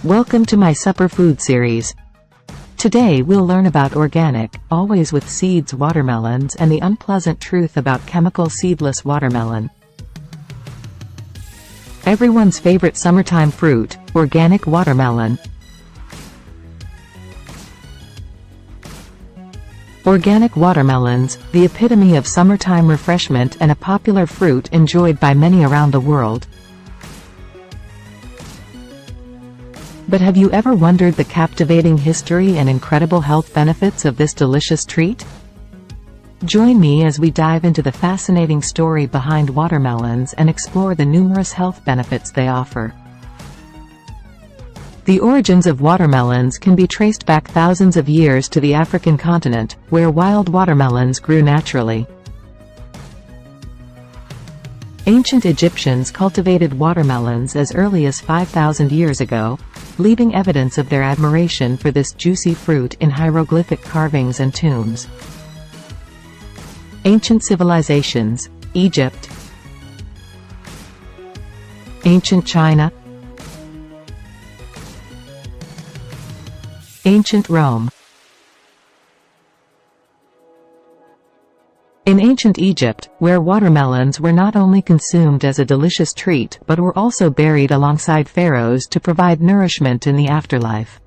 Welcome to my supper food series. Today we'll learn about organic, always with seeds watermelons and the unpleasant truth about chemical seedless watermelon. Everyone's favorite summertime fruit, organic watermelon. Organic watermelons, the epitome of summertime refreshment and a popular fruit enjoyed by many around the world. But have you ever wondered the captivating history and incredible health benefits of this delicious treat? Join me as we dive into the fascinating story behind watermelons and explore the numerous health benefits they offer. The origins of watermelons can be traced back thousands of years to the African continent, where wild watermelons grew naturally. Ancient Egyptians cultivated watermelons as early as 5,000 years ago, leaving evidence of their admiration for this juicy fruit in hieroglyphic carvings and tombs. Ancient civilizations: Egypt, Ancient China, Ancient Rome. In ancient Egypt, where watermelons were not only consumed as a delicious treat but were also buried alongside pharaohs to provide nourishment in the afterlife.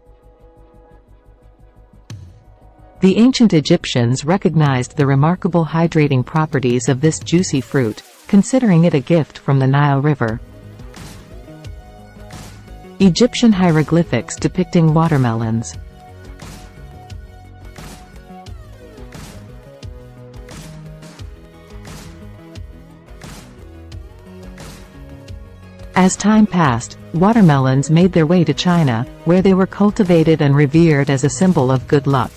The ancient Egyptians recognized the remarkable hydrating properties of this juicy fruit, considering it a gift from the Nile River. Egyptian hieroglyphics depicting watermelons. As time passed, watermelons made their way to China, where they were cultivated and revered as a symbol of good luck.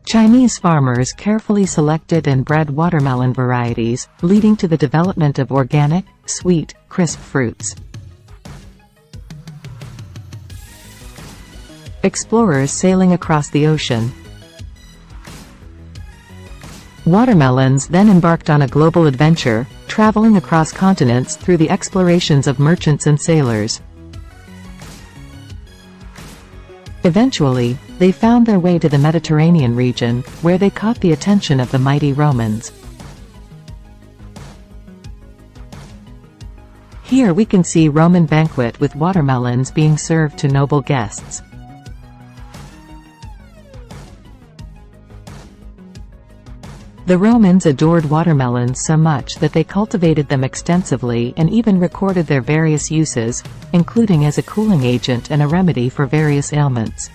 Chinese farmers carefully selected and bred watermelon varieties, leading to the development of organic, sweet, crisp fruits. Explorers sailing across the ocean. Watermelons then embarked on a global adventure, traveling across continents through the explorations of merchants and sailors. Eventually, they found their way to the Mediterranean region, where they caught the attention of the mighty Romans. Here we can see Roman banquet with watermelons being served to noble guests. The Romans adored watermelons so much that they cultivated them extensively and even recorded their various uses, including as a cooling agent and a remedy for various ailments.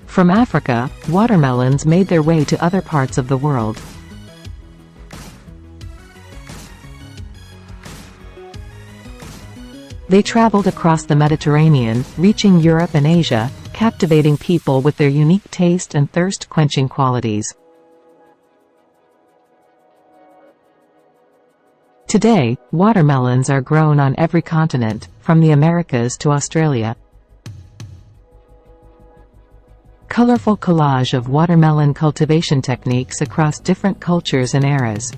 From Africa, watermelons made their way to other parts of the world. They traveled across the Mediterranean, reaching Europe and Asia, captivating people with their unique taste and thirst-quenching qualities. Today, watermelons are grown on every continent, from the Americas to Australia. Colorful collage of watermelon cultivation techniques across different cultures and eras.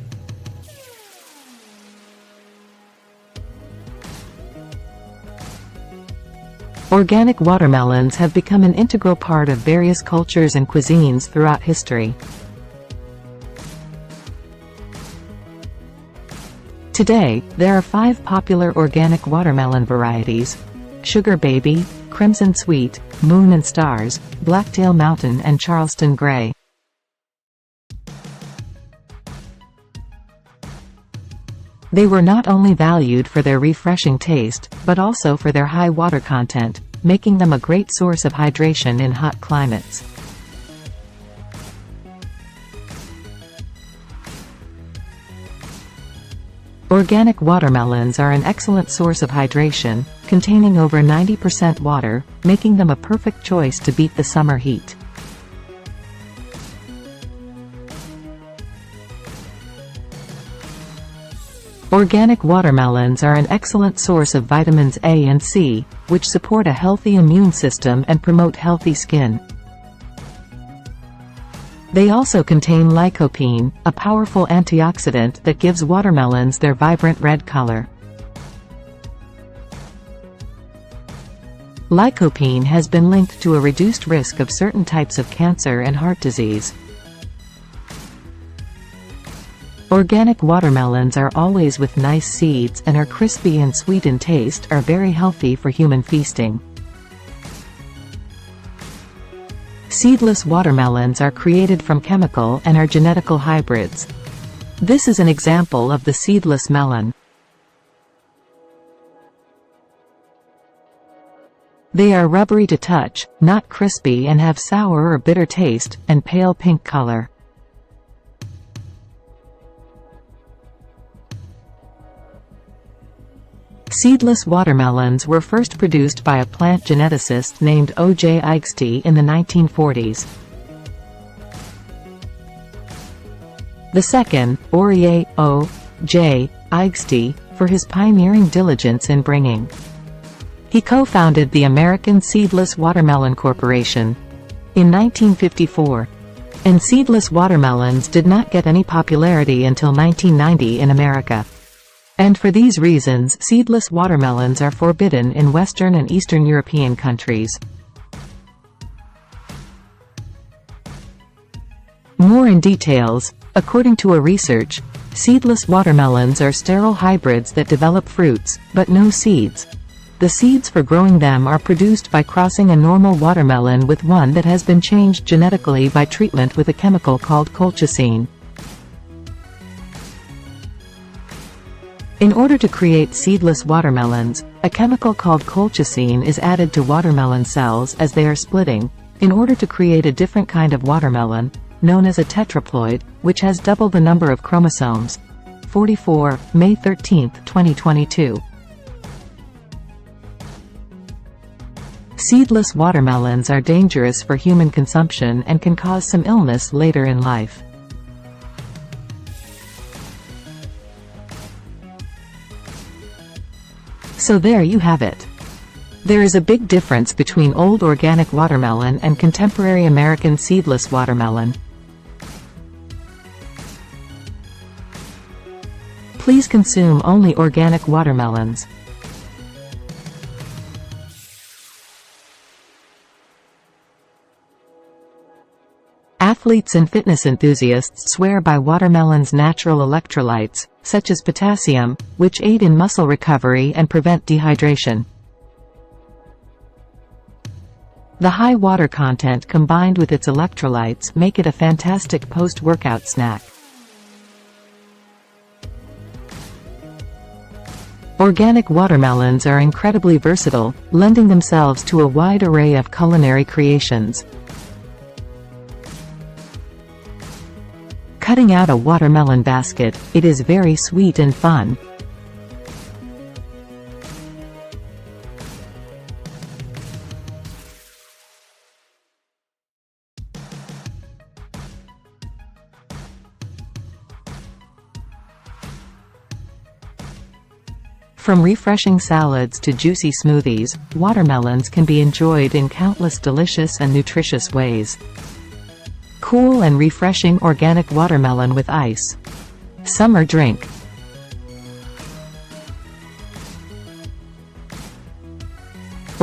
Organic watermelons have become an integral part of various cultures and cuisines throughout history. Today, there are 5 popular organic watermelon varieties: Sugar Baby, Crimson Sweet, Moon and Stars, Blacktail Mountain and Charleston Gray. They were not only valued for their refreshing taste, but also for their high water content, making them a great source of hydration in hot climates. Organic watermelons are an excellent source of hydration, containing over 90% water, making them a perfect choice to beat the summer heat. Organic watermelons are an excellent source of vitamins A and C, which support a healthy immune system and promote healthy skin. They also contain lycopene, a powerful antioxidant that gives watermelons their vibrant red color. Lycopene has been linked to a reduced risk of certain types of cancer and heart disease. Organic watermelons are always with nice seeds and are crispy and sweet in taste, are very healthy for human feasting. Seedless watermelons are created from chemical and are genetical hybrids. This is an example of the seedless melon. They are rubbery to touch, not crispy, and have sour or bitter taste, and pale pink color. Seedless watermelons were first produced by a plant geneticist named O.J. Eichste in the 1940s. The second, Aurier O.J. Eichste, for his pioneering diligence in bringing. He co-founded the American Seedless Watermelon Corporation in 1954. And seedless watermelons did not get any popularity until 1990 in America. And for these reasons, seedless watermelons are forbidden in Western and Eastern European countries. More in details. According to a research, seedless watermelons are sterile hybrids that develop fruits, but no seeds. The seeds for growing them are produced by crossing a normal watermelon with one that has been changed genetically by treatment with a chemical called colchicine. In order to create seedless watermelons, a chemical called colchicine is added to watermelon cells as they are splitting, in order to create a different kind of watermelon, known as a tetraploid, which has double the number of chromosomes. 44, May 13, 2022. Seedless watermelons are dangerous for human consumption and can cause some illness later in life. So there you have it. There is a big difference between old organic watermelon and contemporary American seedless watermelon. Please consume only organic watermelons. Athletes and fitness enthusiasts swear by watermelon's natural electrolytes, such as potassium, which aid in muscle recovery and prevent dehydration. The high water content combined with its electrolytes make it a fantastic post-workout snack. Organic watermelons are incredibly versatile, lending themselves to a wide array of culinary creations. Cutting out a watermelon basket, it is very sweet and fun. From refreshing salads to juicy smoothies, watermelons can be enjoyed in countless delicious and nutritious ways. Cool and refreshing organic watermelon with ice. Summer drink.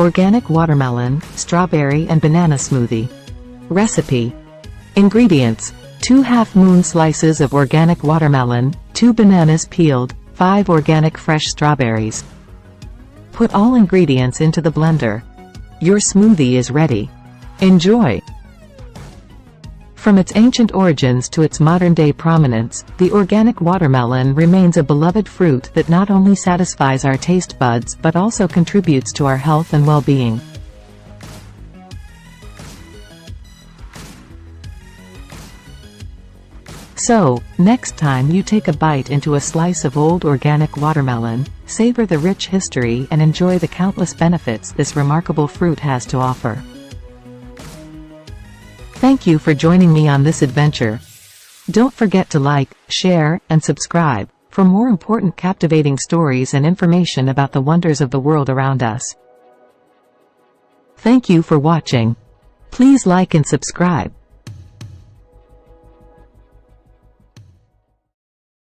Organic watermelon, strawberry and banana smoothie. Recipe. Ingredients: 2 half-moon slices of organic watermelon, 2 bananas peeled, 5 organic fresh strawberries. Put all ingredients into the blender. Your smoothie is ready. Enjoy! From its ancient origins to its modern-day prominence, the organic watermelon remains a beloved fruit that not only satisfies our taste buds but also contributes to our health and well-being. So, next time you take a bite into a slice of old organic watermelon, savor the rich history and enjoy the countless benefits this remarkable fruit has to offer. Thank you for joining me on this adventure. Don't forget to like, share, and subscribe for more important captivating stories and information about the wonders of the world around us. Thank you for watching. Please like and subscribe.